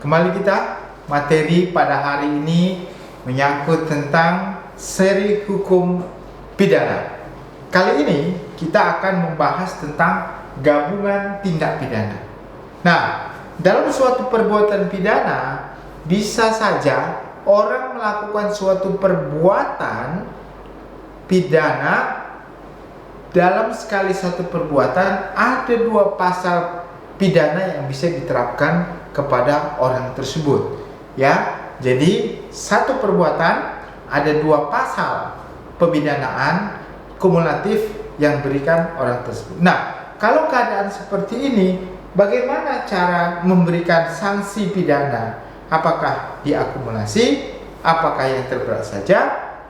Kembali kita, materi pada hari ini menyangkut tentang seri hukum pidana. Kali ini kita akan membahas tentang gabungan tindak pidana. Nah, dalam suatu perbuatan pidana bisa saja orang melakukan suatu perbuatan pidana. Dalam sekali satu perbuatan ada dua pasal pidana yang bisa diterapkan kepada orang tersebut, ya. Jadi satu perbuatan ada dua pasal pemidanaan kumulatif yang berikan orang tersebut. Nah, kalau keadaan seperti ini, bagaimana cara memberikan sanksi pidana? Apakah diakumulasi? Apakah yang terberat saja?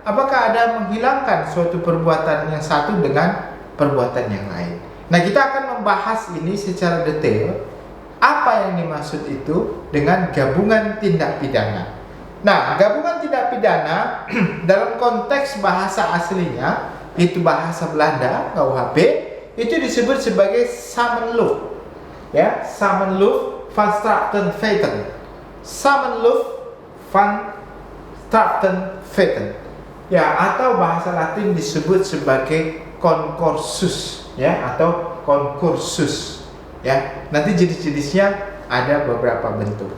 Apakah ada menghilangkan suatu perbuatan yang satu dengan perbuatan yang lain? Nah, kita akan membahas ini secara detail. Apa yang dimaksud itu dengan gabungan tindak pidana? Nah, gabungan tindak pidana dalam konteks bahasa aslinya, itu bahasa Belanda, KUHP, itu disebut sebagai samenloop. Ya, samenloop van straftenfeiten. Samenloop van straftenfeiten. Ya, atau bahasa Latin disebut sebagai concursus, ya, atau concursus. Ya, nanti jenis-jenisnya ada beberapa bentuk.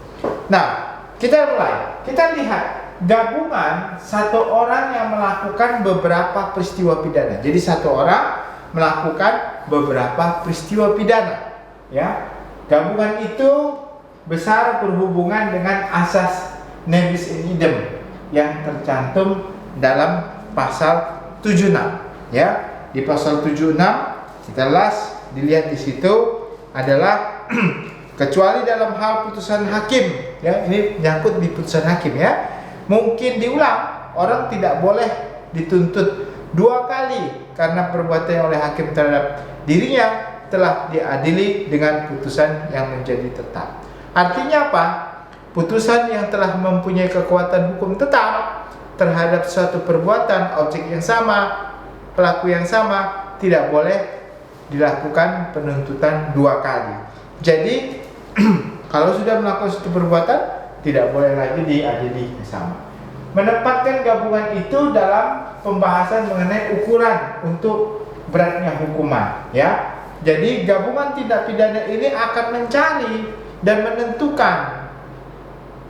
Nah, kita mulai. Kita lihat gabungan satu orang yang melakukan beberapa peristiwa pidana. Jadi satu orang melakukan beberapa peristiwa pidana. Ya, gabungan itu besar berhubungan dengan asas nebis in idem yang tercantum dalam pasal 76. Ya, di pasal 76 kita dilihat di situ adalah kecuali dalam hal putusan hakim, ya, ini menyangkut di putusan hakim, ya, mungkin diulang, orang tidak boleh dituntut dua kali karena perbuatan oleh hakim terhadap dirinya telah diadili dengan putusan yang menjadi tetap. Artinya apa? Putusan yang telah mempunyai kekuatan hukum tetap terhadap suatu perbuatan objek yang sama, pelaku yang sama, tidak boleh dilakukan penuntutan dua kali. Jadi kalau sudah melakukan suatu perbuatan tidak boleh lagi diadili yang sama. Menempatkan gabungan itu dalam pembahasan mengenai ukuran untuk beratnya hukuman, ya. Jadi gabungan tindak pidana ini akan mencari dan menentukan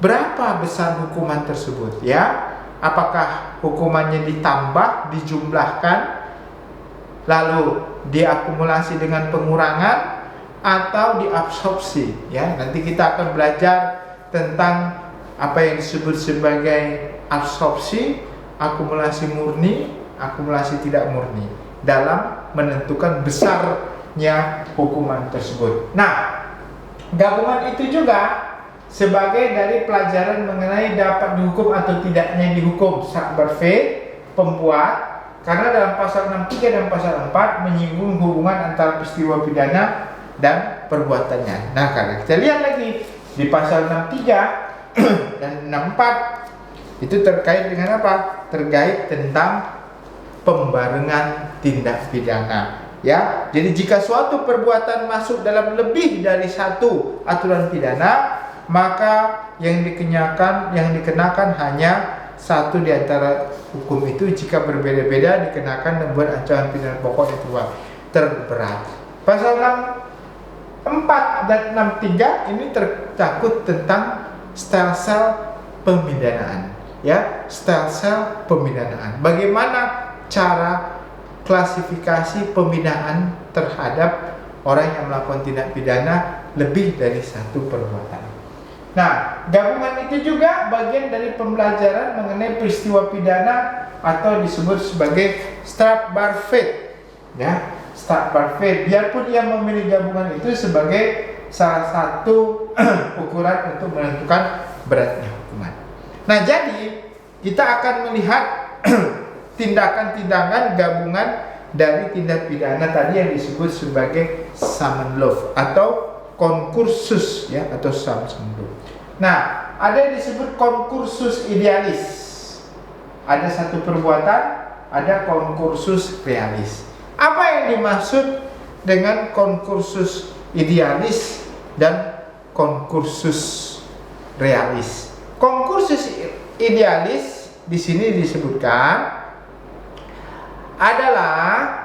berapa besar hukuman tersebut, ya. Apakah hukumannya ditambah, dijumlahkan, lalu diakumulasi dengan pengurangan, atau diabsorpsi, ya. Nanti kita akan belajar tentang apa yang disebut sebagai absorpsi, akumulasi murni, akumulasi tidak murni dalam menentukan besarnya hukuman tersebut. Nah, gabungan itu juga sebagai dari pelajaran mengenai dapat dihukum atau tidaknya dihukum sakbarfe pembuat. Karena dalam pasal 63 dan pasal 4 menyinggung hubungan antara peristiwa pidana dan perbuatannya. Nah, kalau kita lihat lagi di pasal 63 dan 64 itu terkait dengan apa? Terkait tentang pembarengan tindak pidana. Ya, jadi jika suatu perbuatan masuk dalam lebih dari satu aturan pidana, maka yang dikenakan hanya satu di antara hukum itu. Jika berbeda-beda dikenakan membuat ancaman pidana pokok yang terberat. Pasal 64 dan 63 ini tercakup tentang stelsel pemidanaan, ya, stelsel pemidanaan. Bagaimana cara klasifikasi pemidanaan terhadap orang yang melakukan tindak pidana lebih dari satu perbuatan. Nah, gabungan itu juga bagian dari pembelajaran mengenai peristiwa pidana atau disebut sebagai strafbarfeit, ya, strafbarfeit. Biarpun ia memilih gabungan itu sebagai salah satu ukuran untuk menentukan beratnya hukuman. Nah, jadi kita akan melihat tindakan-tindakan gabungan dari tindak pidana tadi yang disebut sebagai samenloop atau konkursus, ya, atau samenloop. Nah, ada yang disebut konkursus idealis. Ada satu perbuatan, ada konkursus realis. Apa yang dimaksud dengan konkursus idealis dan konkursus realis. Concursus idealis di sini disebutkan adalah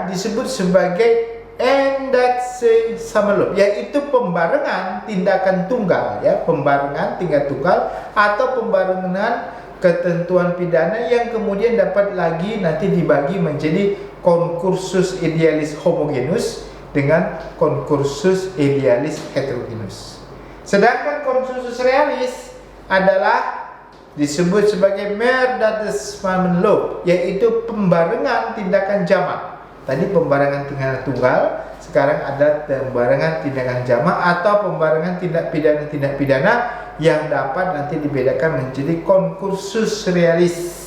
disebut sebagai endatse samelop, yaitu pembarengan tindakan tunggal, pembarengan tindakan tunggal atau pembarengan ketentuan pidana yang kemudian dapat lagi nanti dibagi menjadi concursus idealis homogenus dengan concursus idealis heterogenus. Sedangkan concursus realis adalah disebut sebagai merdates samelop, yaitu pembarengan tindakan jamak. Tadi pembarengan tindakan tunggal, sekarang ada pembarengan tindakan jamak atau pembarengan tindak pidana yang dapat nanti dibedakan menjadi concursus realis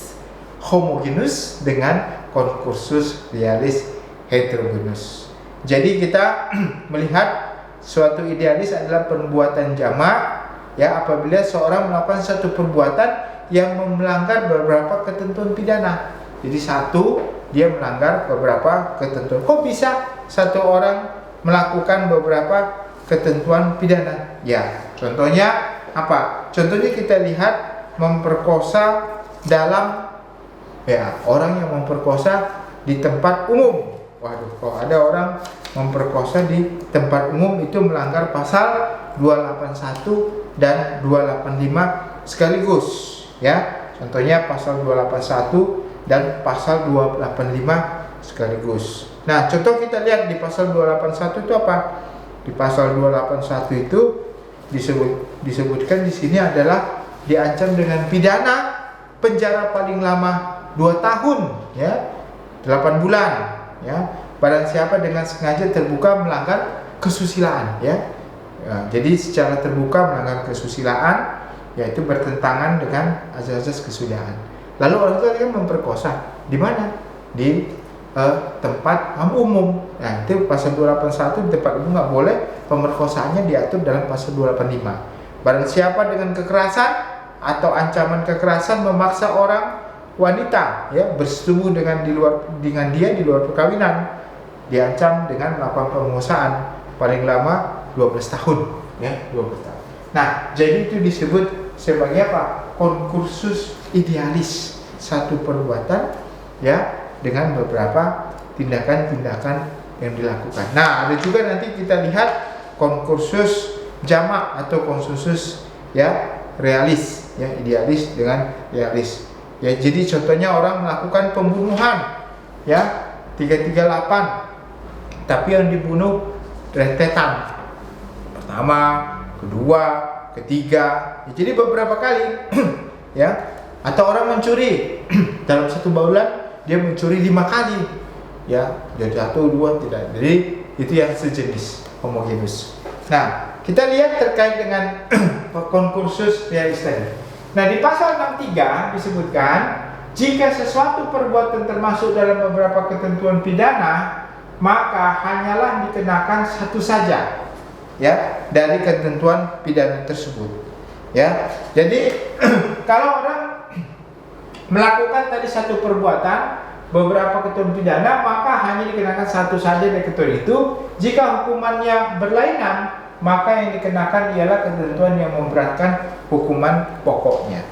homogenus dengan concursus realis heterogenus. Jadi kita melihat suatu idealis adalah perbuatan jamak apabila seorang melakukan satu perbuatan yang melanggar beberapa ketentuan pidana. Jadi satu, dia melanggar beberapa ketentuan. Kok bisa satu orang melakukan beberapa ketentuan pidana? Contohnya apa? Contohnya kita lihat memperkosa dalam orang yang memperkosa di tempat umum. Waduh, kalau ada orang memperkosa di tempat umum itu melanggar pasal 281 dan 285 sekaligus, Contohnya pasal 281 dan pasal 285 sekaligus. Nah, contoh kita lihat di pasal 281 itu apa? Di pasal 281 itu disebutkan di sini adalah diancam dengan pidana penjara paling lama 2 tahun, 8 bulan, barang siapa dengan sengaja terbuka melanggar kesusilaan, jadi secara terbuka melanggar kesusilaan, yaitu bertentangan dengan azas-azas kesusilaan. Lalu orang itu kan memperkosa di mana? Di tempat umum. Nah, itu pasal 281, di tempat umum nggak boleh, pemerkosaannya diatur dalam pasal 285. Barang siapa dengan kekerasan atau ancaman kekerasan memaksa orang wanita bersetubuh dengan dia di luar perkawinan, diancam dengan melakukan pemerkosaan paling lama 12 tahun, 12 tahun. Nah, jadi itu disebut sebagai apa? Concursus idealis, satu perbuatan dengan beberapa tindakan-tindakan yang dilakukan. Nah, ada juga nanti kita lihat concursus jamak atau concursus realis, idealis dengan realis. Jadi contohnya orang melakukan pembunuhan 338, tapi yang dibunuh rentetan. Pertama, kedua, ketiga, jadi beberapa kali, Atau orang mencuri dalam satu bulan dia mencuri 5 kali, jadi 1, 2 tidak. Jadi itu yang sejenis homogenus. Nah, kita lihat terkait dengan concursus realis tadi. Nah, di pasal 63 disebutkan jika sesuatu perbuatan termasuk dalam beberapa ketentuan pidana, maka hanyalah dikenakan satu saja dari ketentuan pidana tersebut. Jadi kalau orang melakukan tadi satu perbuatan beberapa ketentuan pidana, maka hanya dikenakan satu saja dari ketentuan itu. Jika hukumannya berlainan, maka yang dikenakan ialah ketentuan yang memberatkan hukuman pokoknya.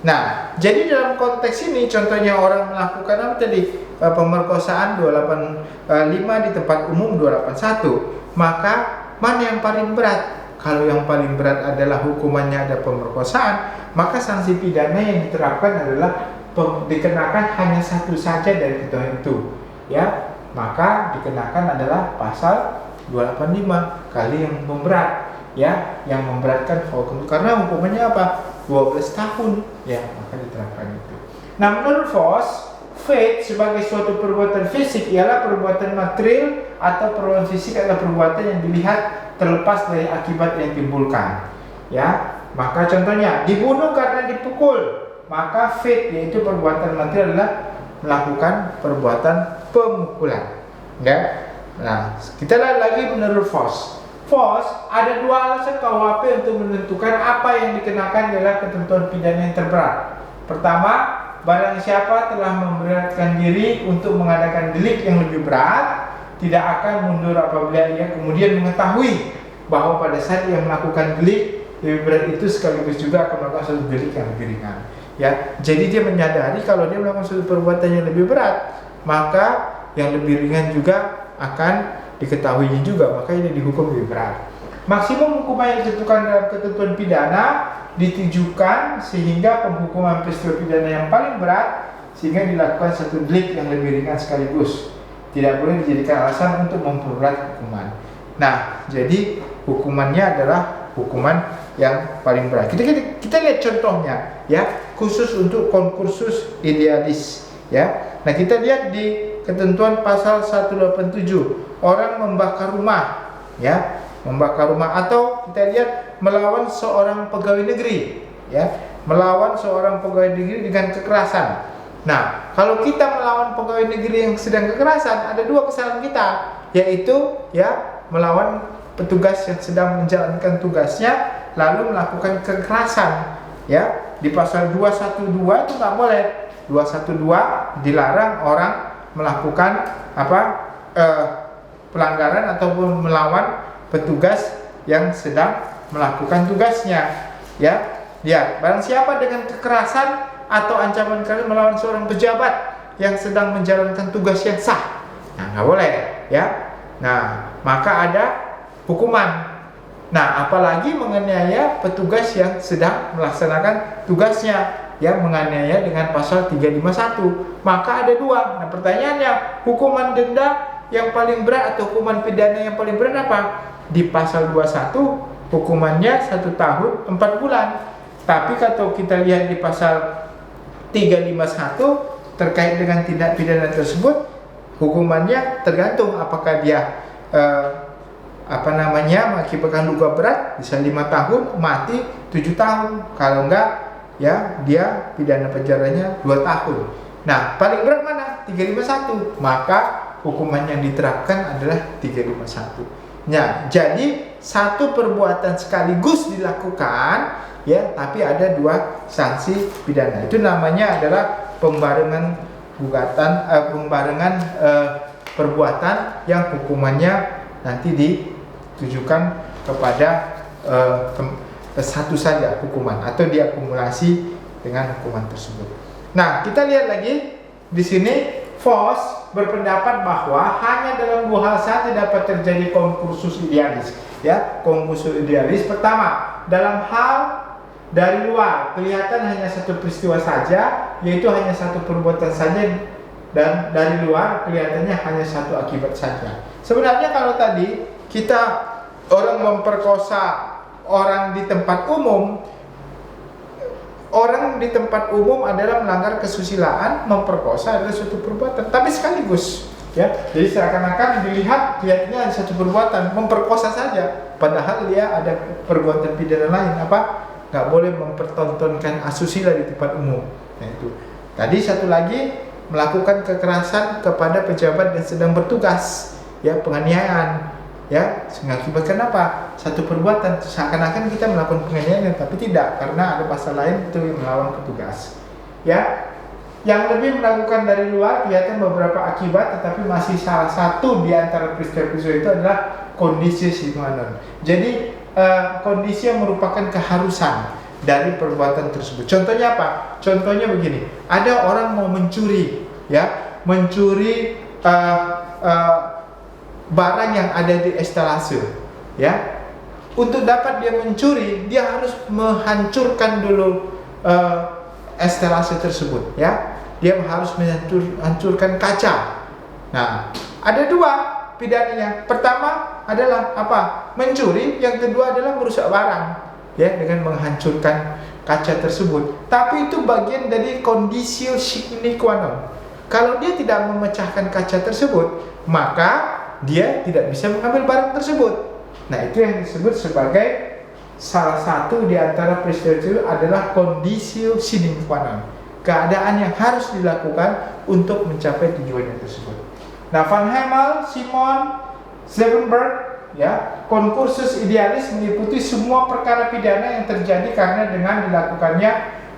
Nah, jadi dalam konteks ini contohnya orang melakukan apa tadi? Pemerkosaan 285 di tempat umum 281, maka mana yang paling berat? Kalau yang paling berat adalah hukumannya ada pemerkosaan, maka sanksi pidana yang diterapkan adalah dikenakan hanya satu saja dari ketentuan itu, maka dikenakan adalah pasal 285 kali yang memberat, yang memberatkan hukum, karena hukumannya apa? 12 tahun, maka diterapkan itu. Nah, menurut Voss, fate sebagai suatu perbuatan fisik ialah perbuatan material atau perbuatan fisik adalah perbuatan yang dilihat terlepas dari akibat yang ditimbulkan. Maka contohnya dibunuh karena dipukul, maka fate yaitu perbuatan material adalah melakukan perbuatan pemukulan. Nah, kita lihat lagi menurut Voss. Ada 2 alasan KUHP untuk menentukan apa yang dikenakan adalah ketentuan pidana yang terberat. Pertama, barang siapa telah memberatkan diri untuk mengadakan delik yang lebih berat, tidak akan mundur apabila ia kemudian mengetahui bahwa pada saat ia melakukan delik lebih berat itu sekaligus juga akan melakukan suatu delik yang lebih ringan. Ya, jadi dia menyadari kalau dia melakukan suatu perbuatan yang lebih berat, maka yang lebih ringan juga akan diketahuinya juga, maka ini dihukum lebih berat. Maksimum hukuman yang ditentukan dalam ketentuan pidana ditujukan sehingga penghukuman peristiwa pidana yang paling berat sehingga dilakukan satu delik yang lebih ringan sekaligus. Tidak boleh dijadikan alasan untuk memperberat hukuman. Nah, jadi hukumannya adalah hukuman yang paling berat. Kita lihat contohnya, ya, khusus untuk konkursus idealis, ya. Nah, kita lihat di ketentuan pasal 187, orang membakar rumah, ya, membakar rumah, atau kita lihat melawan seorang pegawai negeri, ya, melawan seorang pegawai negeri dengan kekerasan. Nah, kalau kita melawan pegawai negeri yang sedang kekerasan, ada dua kesalahan kita, yaitu ya melawan petugas yang sedang menjalankan tugasnya lalu melakukan kekerasan, ya. Di pasal 212 itu nggak boleh. 212 dilarang orang melakukan pelanggaran ataupun melawan petugas yang sedang melakukan tugasnya, ya. Lihat, barang siapa dengan kekerasan atau ancaman kekerasan melawan seorang pejabat yang sedang menjalankan tugas yang sah, nah nggak boleh, ya. Nah, maka ada hukuman. Nah, apalagi menganiaya petugas yang sedang melaksanakan tugasnya, yang menganiaya dengan pasal 351, maka ada dua. Nah, pertanyaannya, hukuman denda yang paling berat atau hukuman pidana yang paling berat apa? Di pasal 21 hukumannya 1 tahun 4 bulan. Tapi kalau kita lihat di pasal 351 terkait dengan tindak pidana tersebut, hukumannya tergantung apakah dia mengakibatkan luka berat, bisa 5 tahun, mati 7 tahun. Kalau enggak, ya dia pidana penjaranya 2 tahun. Nah, paling berat mana? 351. Maka hukuman yang diterapkan adalah 351. Nah, jadi satu perbuatan sekaligus dilakukan, ya, tapi ada dua sanksi pidana. Itu namanya adalah pembarengan perbuatan yang hukumannya nanti ditujukan kepada satu saja hukuman atau diakumulasi dengan hukuman tersebut. Nah, kita lihat lagi di sini. Voss berpendapat bahwa hanya dalam dua hal saja dapat terjadi konkursus idealis, ya. Konkursus idealis pertama, dalam hal dari luar kelihatan hanya satu peristiwa saja, yaitu hanya satu perbuatan saja, dan dari luar kelihatannya hanya satu akibat saja. Sebenarnya kalau tadi kita orang memperkosa orang di tempat umum, orang di tempat umum adalah melanggar kesusilaan, memperkosa adalah suatu perbuatan, tapi sekaligus, ya. Jadi seakan-akan dilihat kelihatannya hanya satu perbuatan, memperkosa saja, padahal dia ada perbuatan pidana lain. Apa? Nggak boleh mempertontonkan asusila di tempat umum. Nah, itu. Tadi satu lagi, melakukan kekerasan kepada pejabat yang sedang bertugas, ya, penganiayaan, ya, mengakibatkan apa? Satu perbuatan, seakan-akan kita melakukan penganiayaan, tapi tidak, karena ada pasal lain itu yang melawan petugas, ya. Yang lebih melakukan dari luar kelihatan beberapa akibat, tetapi masih salah satu di antara peristiwa-peristiwa itu adalah kondisi sine qua non. Jadi kondisi yang merupakan keharusan dari perbuatan tersebut. Contohnya apa? Contohnya begini, ada orang mau mencuri, ya, mencuri barang yang ada di estalase, ya. Untuk dapat dia mencuri, dia harus menghancurkan dulu estalase tersebut, ya. Dia harus menghancurkan kaca. Nah, ada dua pidananya. Pertama adalah apa? Mencuri. Yang kedua adalah merusak barang, ya, dengan menghancurkan kaca tersebut. Tapi itu bagian dari kondisio sine qua non. Kalau dia tidak memecahkan kaca tersebut, maka dia tidak bisa mengambil barang tersebut. Nah, itu yang disebut sebagai salah satu di antara peristiwa itu adalah kondisio sine qua non, keadaan yang harus dilakukan untuk mencapai tujuannya tersebut. Nah, Van Hemel, Simon, Zevenberg, ya, konkursus idealis meliputi semua perkara pidana yang terjadi karena dengan dilakukannya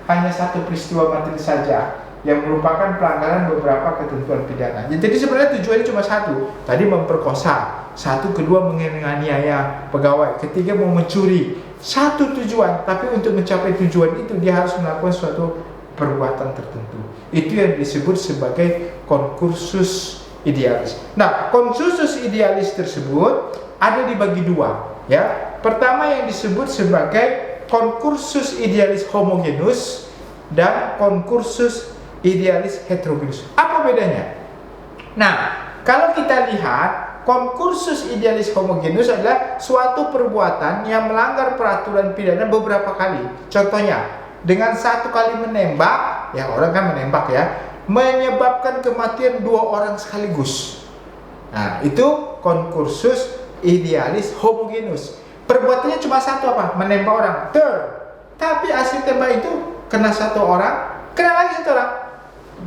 hanya satu peristiwa materi saja yang merupakan pelanggaran beberapa ketentuan pidana. Jadi sebenarnya tujuannya cuma satu, tadi memperkosa, satu, kedua menganiaya pegawai, ketiga mau mencuri, satu tujuan, tapi untuk mencapai tujuan itu dia harus melakukan suatu perbuatan tertentu. Itu yang disebut sebagai konkursus idealis. Nah, konkursus idealis tersebut ada dibagi dua, ya. Pertama yang disebut sebagai konkursus idealis homogenus dan konkursus idealis heterogenus. Apa bedanya? Nah, kalau kita lihat, konkursus idealis homogenus adalah suatu perbuatan yang melanggar peraturan pidana beberapa kali. Contohnya, dengan satu kali menembak, ya orang kan menembak ya, menyebabkan kematian 2 orang sekaligus. Nah, itu konkursus idealis homogenus. Perbuatannya cuma satu, apa? Menembak orang. Tapi hasil tembak itu kena 1 orang, kena lagi 1 orang.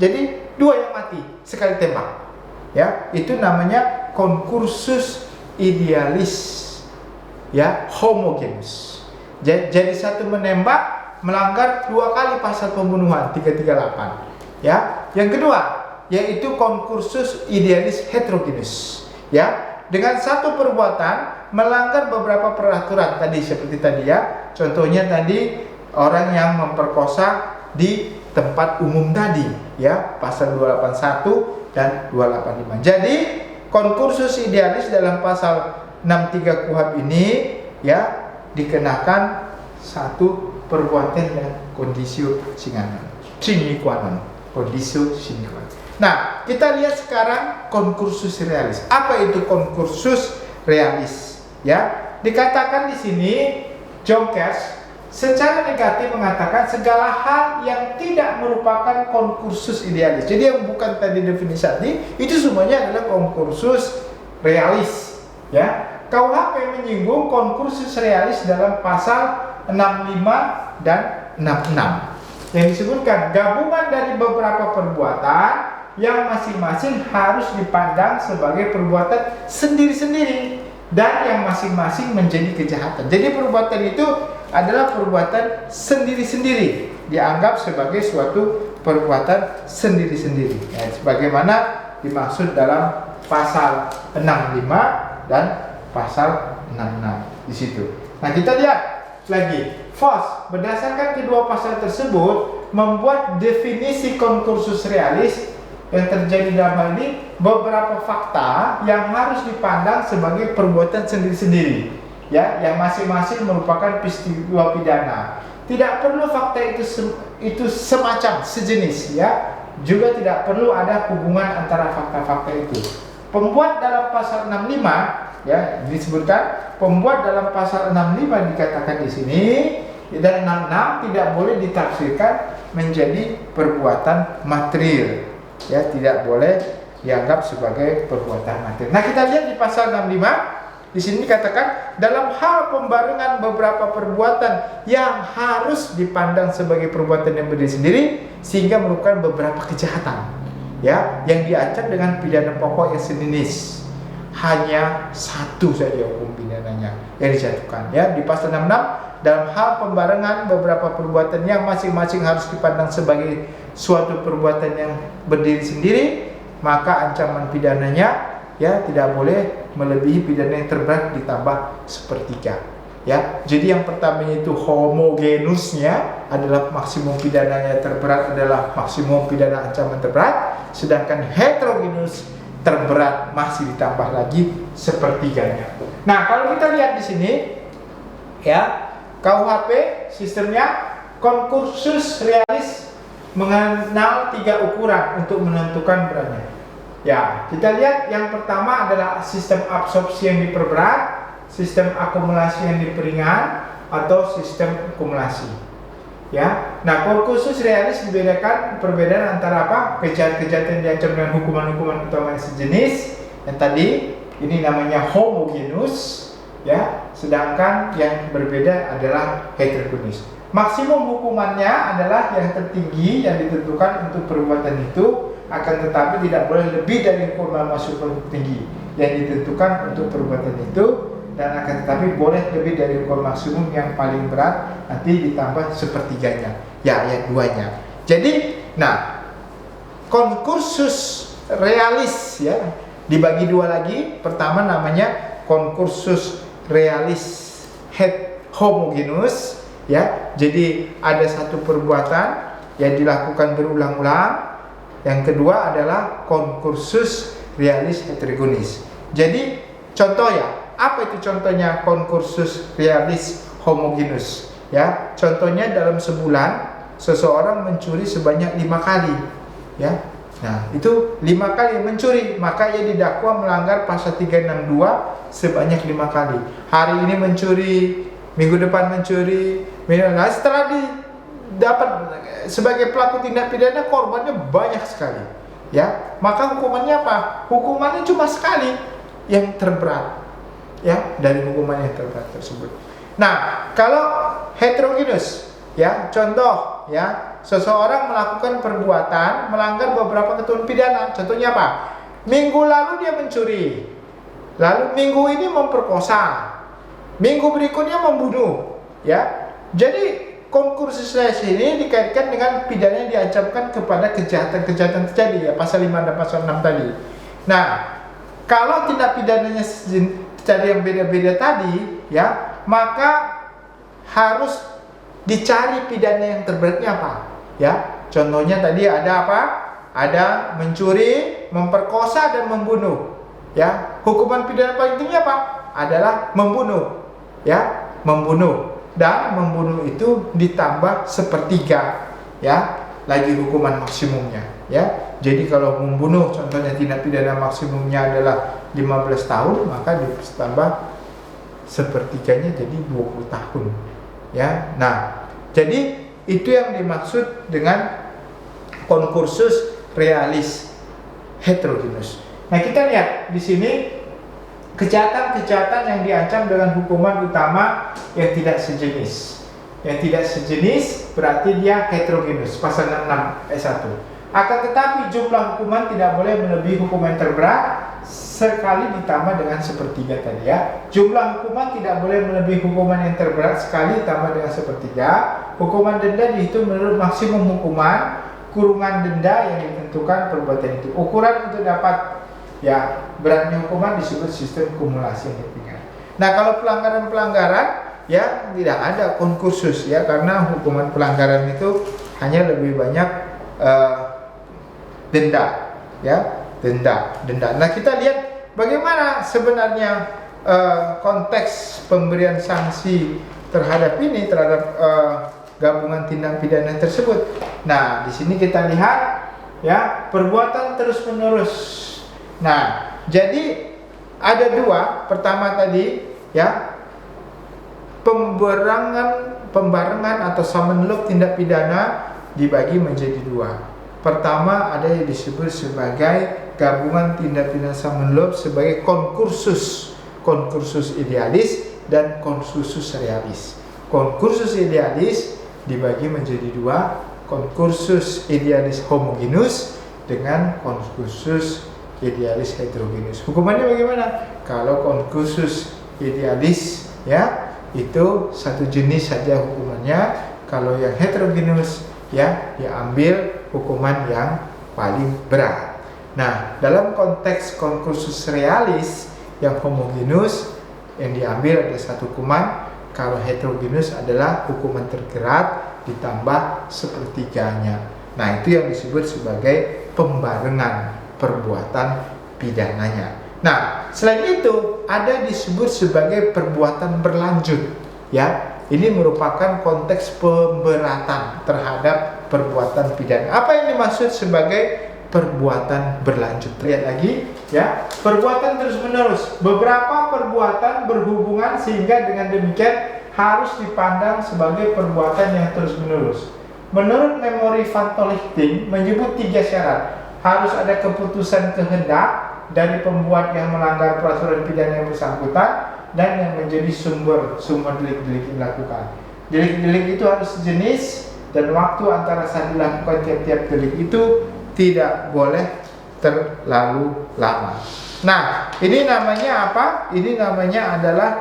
Jadi 2 yang mati sekali tembak. Ya, itu namanya konkursus idealis, ya, homogenus. Jadi satu menembak melanggar 2 kali pasal pembunuhan 338. Ya, yang kedua yaitu konkursus idealis heterogenus. Ya, dengan satu perbuatan melanggar beberapa peraturan tadi seperti tadi ya. Contohnya tadi orang yang memperkosa di tempat umum tadi, ya, pasal 281 dan 285. Jadi konkursus idealis dalam pasal 63 KUHP ini ya dikenakan satu perbuatan yang kondisio sine qua non. Kondisio sine qua non. Nah, kita lihat sekarang konkursus realis. Apa itu konkursus realis? Ya, dikatakan di sini John Cash secara negatif mengatakan segala hal yang tidak merupakan konkursus idealis. Jadi yang bukan tadi definisi tadi, itu semuanya adalah konkursus realis. Ya, KUHP menyinggung konkursus realis dalam pasal 65 dan 66 yang disebutkan gabungan dari beberapa perbuatan yang masing-masing harus dipandang sebagai perbuatan sendiri-sendiri dan yang masing-masing menjadi kejahatan. Jadi perbuatan itu adalah perbuatan sendiri-sendiri, dianggap sebagai suatu perbuatan sendiri-sendiri, ya, sebagaimana dimaksud dalam pasal 65 dan pasal 66 di situ. Nah, kita lihat lagi. Voss berdasarkan kedua pasal tersebut membuat definisi konkursus realis yang terjadi dalam hal ini beberapa fakta yang harus dipandang sebagai perbuatan sendiri-sendiri, ya, yang masing-masing merupakan peristiwa pidana. Tidak perlu fakta itu semacam sejenis, ya. Juga tidak perlu ada hubungan antara fakta-fakta itu. Pembuat dalam pasal 65 ya disebutkan, pembuat dalam pasal 65 dikatakan di sini dan 66 tidak boleh ditafsirkan menjadi perbuatan material, ya, tidak boleh dianggap sebagai perbuatan material. Nah, kita lihat di pasal 65 di sini dikatakan dalam hal pembarengan beberapa perbuatan yang harus dipandang sebagai perbuatan yang berdiri sendiri sehingga merupakan beberapa kejahatan, ya, yang diancam dengan pidana pokok yang sejenis. Hanya satu saja hukum pidananya yang dijatuhkan, ya, di pasal 66 dalam hal pembarengan beberapa perbuatan yang masing-masing harus dipandang sebagai suatu perbuatan yang berdiri sendiri, maka ancaman pidananya, ya, tidak boleh melebihi pidana yang terberat ditambah sepertiga, ya. Jadi yang pertamanya itu homogenusnya adalah maksimum pidananya terberat adalah maksimum pidana ancaman terberat, sedangkan heterogenus terberat masih ditambah lagi sepertiganya. Nah, kalau kita lihat di sini, ya, KUHP sistemnya konkursus realis mengenal 3 ukuran untuk menentukan beratnya. Ya, kita lihat yang pertama adalah sistem absorpsi yang diperberat, sistem akumulasi yang diperingan, atau sistem akumulasi. Ya, nah konkursus realis dibedakan perbedaan antara apa? Kejahatan-kejahatan yang diancam dengan hukuman-hukuman utama yang sejenis. Yang tadi ini namanya homogenus, ya, sedangkan yang berbeda adalah heterogenus. Maksimum hukumannya adalah yang tertinggi yang ditentukan untuk perbuatan itu, akan tetapi tidak boleh lebih dari hukuman maksimum tinggi yang ditentukan untuk perbuatan itu, dan akan tetapi boleh lebih dari hukuman maksimum yang paling berat nanti ditambah sepertiganya, ya, ayat 2-nya. Jadi, nah, konkursus realis, ya, dibagi 2 lagi. Pertama namanya konkursus realis homogenus, ya. Jadi ada satu perbuatan yang dilakukan berulang-ulang. Yang kedua adalah konkursus realis heterogenis. Jadi contoh ya, apa itu contohnya konkursus realis homogenus? Ya, contohnya dalam sebulan seseorang mencuri sebanyak 5 kali, ya. Nah, itu 5 kali mencuri, maka ia didakwa melanggar pasal 362 sebanyak 5 kali. Hari ini mencuri, minggu depan mencuri, nah, setelah didapat sebagai pelaku tindak pidana, korbannya banyak sekali, ya. Maka hukumannya apa? Hukumannya cuma sekali, yang terberat, ya, dari hukuman yang terberat tersebut. Nah, kalau heterogenus, ya, contoh, ya, seseorang melakukan perbuatan melanggar beberapa ketentuan pidana. Contohnya apa? Minggu lalu dia mencuri, lalu minggu ini memperkosa, minggu berikutnya membunuh, ya. Jadi konkursus ini dikaitkan dengan pidana yang diancamkan kepada kejahatan-kejahatan terjadi, ya, pasal 5 dan pasal 6 tadi. Nah, kalau tindak pidananya terjadi yang beda-beda tadi, ya, maka harus dicari pidana yang terberatnya apa, ya. Contohnya tadi ada apa? Ada mencuri, memperkosa, dan membunuh, ya. Hukuman pidana paling tinggi apa? Adalah membunuh, ya, membunuh. Dan membunuh itu ditambah 1/3, ya, lagi hukuman maksimumnya, ya. Jadi kalau membunuh contohnya tindak pidana maksimumnya adalah 15 tahun, maka ditambah 1/3-nya jadi 20 tahun, ya. Nah, jadi itu yang dimaksud dengan konkursus realis heterogenus. Nah, kita lihat di sini kejahatan-kejahatan yang diancam dengan hukuman utama yang tidak sejenis. Yang tidak sejenis berarti dia heterogenus, pasal 66 ayat 1. Akan tetapi jumlah hukuman tidak boleh melebihi hukuman terberat sekali ditambah dengan 1/3 tadi, ya. Jumlah hukuman tidak boleh melebihi hukuman yang terberat sekali ditambah dengan 1/3. Hukuman denda dihitung menurut maksimum hukuman kurungan denda yang ditentukan perbuatan itu. Ukuran untuk dapat, ya, beratnya hukuman disebut sistem kumulasi yang dipingat. Nah, kalau pelanggaran-pelanggaran, ya, tidak ada konkursus, ya, karena hukuman pelanggaran itu hanya lebih banyak denda, ya, denda. Nah, kita lihat bagaimana sebenarnya konteks pemberian sanksi terhadap ini, terhadap gabungan tindak pidana tersebut. Nah, di sini kita lihat, ya, perbuatan terus-menerus. Nah, jadi ada dua. Pertama tadi, ya, pembarengan atau samenelup tindak pidana dibagi menjadi dua. Pertama ada yang disebut sebagai gabungan tindak pidana samenelup sebagai konkursus idealis dan konkursus realis. Konkursus idealis dibagi menjadi dua, konkursus idealis homogenus dengan konkursus idealis heterogenus. Hukumannya bagaimana? Kalau konkursus idealis, ya, itu satu jenis saja hukumannya. Kalau yang heterogenus, ya, diambil hukuman yang paling berat. Nah, dalam konteks konkursus realis yang homogenus, yang diambil ada satu hukuman. Kalau heterogenus adalah hukuman terberat ditambah 1/3-nya. Nah, itu yang disebut sebagai pembarengan perbuatan pidananya. Nah, selain itu ada disebut sebagai perbuatan berlanjut, ya. Ini merupakan konteks pemberatan terhadap perbuatan pidana. Apa yang dimaksud sebagai perbuatan berlanjut? Lihat lagi, ya. Perbuatan terus-menerus. Beberapa perbuatan berhubungan sehingga dengan demikian harus dipandang sebagai perbuatan yang terus-menerus. Menurut memori Van Tolichting menyebut 3 syarat. Harus ada keputusan kehendak dari pembuat yang melanggar peraturan pidana yang bersangkutan dan yang menjadi sumber delik-delik yang dilakukan. Delik-delik itu harus sejenis dan waktu antara saat dilakukan tiap-tiap delik itu tidak boleh terlalu lama. Nah, ini namanya apa? Ini namanya adalah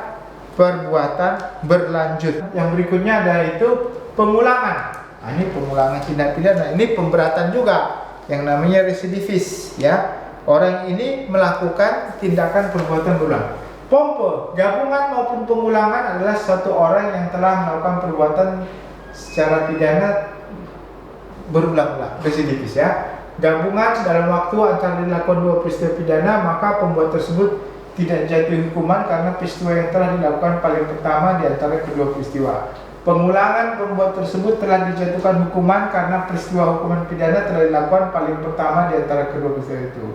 perbuatan berlanjut. Yang berikutnya adalah itu pengulangan. Nah, ini pengulangan tindak pidana. Ini pemberatan juga yang namanya residivis, ya. Orang ini melakukan tindakan perbuatan berulang. Pompe, gabungan maupun pengulangan adalah satu orang yang telah melakukan perbuatan secara pidana berulang-ulang, residivis ya. Gabungan dalam waktu antara dilakukan dua peristiwa pidana, maka pembuat tersebut tidak jatuh hukuman karena peristiwa yang telah dilakukan paling pertama di antara kedua peristiwa. Pengulangan pembuat tersebut telah dijatuhkan hukuman karena peristiwa hukuman pidana telah dilakukan paling pertama di antara kedua peristiwa itu.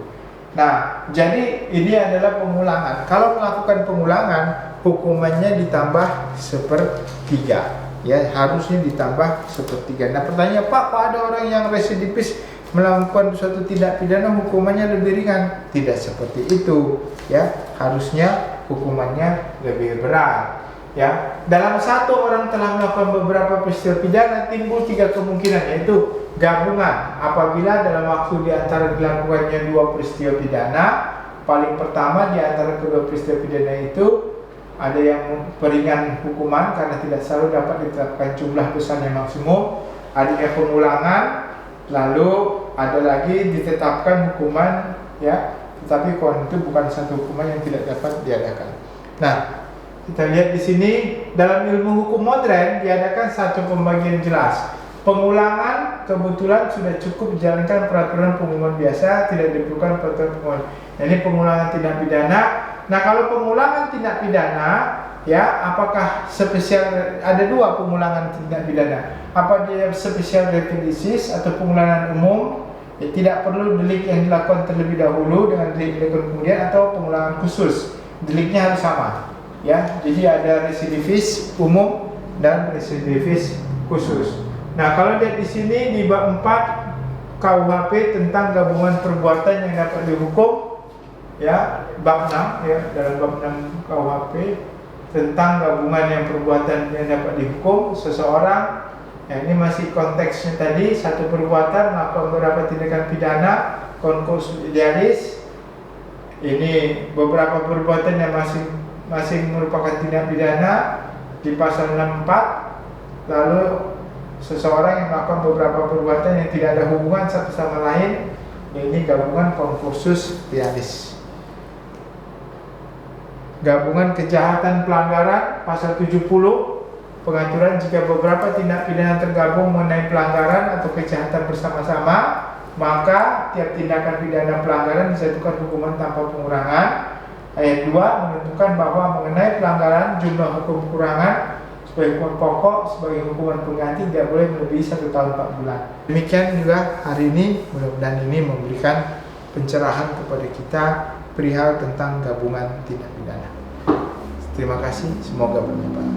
Nah, jadi ini adalah pengulangan. Kalau melakukan pengulangan, hukumannya ditambah sepertiga. Ya, harusnya ditambah sepertiga. Nah, pertanyaan, Pak, kok ada orang yang residivis melakukan suatu tindak pidana hukumannya lebih ringan? Tidak seperti itu. Ya, harusnya hukumannya lebih berat. Ya, dalam satu orang telah melakukan beberapa peristiwa pidana, timbul tiga kemungkinan, yaitu gabungan apabila dalam waktu di antara dilakukannya dua peristiwa pidana. Paling pertama di antara kedua peristiwa pidana itu ada yang peringan hukuman karena tidak selalu dapat ditetapkan jumlah besar yang maksimum, adanya pengulangan, lalu ada lagi ditetapkan hukuman ya, tetapi kalau itu bukan satu hukuman yang tidak dapat diadakan. Nah, kita lihat di sini dalam ilmu hukum modern diadakan satu pembagian jelas. Pengulangan kebetulan sudah cukup dijalankan peraturan pengumuman biasa, tidak diperlukan peraturan pengumuman. Ini pengulangan tindak pidana. Nah, kalau pengulangan tindak pidana, ya, apakah spesial? Ada dua pengulangan tindak pidana. Apa dia spesial revidisis atau pengulangan umum? Ya, tidak perlu delik yang dilakukan terlebih dahulu dengan delik dilakukan kemudian, atau pengulangan khusus. Deliknya harus sama. Ya, jadi ada residivis umum dan residivis khusus. Nah, kalau lihat di sini di bab 4 KUHP tentang gabungan perbuatan yang dapat dihukum, ya, bab 6 ya, dalam bab 6 KUHP tentang gabungan yang perbuatan yang dapat dihukum seseorang. Ya, ini masih konteksnya tadi, satu perbuatan melakukan beberapa tindakan pidana, concursus idealis. Ini beberapa perbuatan yang masing merupakan tindak pidana di pasal 64. Lalu seseorang yang melakukan beberapa perbuatan yang tidak ada hubungan satu sama lain, ini gabungan concursus idealis. Gabungan kejahatan pelanggaran pasal 70, pengaturan jika beberapa tindak pidana tergabung mengenai pelanggaran atau kejahatan bersama-sama, maka tiap tindakan pidana pelanggaran dijatuhkan hukuman tanpa pengurangan. Ayat 2 menentukan bahwa mengenai pelanggaran jumlah hukum kurangan sebagai hukuman pokok, sebagai hukuman pengganti tidak boleh melebihi 1 tahun 4 bulan. Demikian juga hari ini, mudah-mudahan ini memberikan pencerahan kepada kita perihal tentang gabungan tindak pidana. Terima kasih, semoga bermanfaat.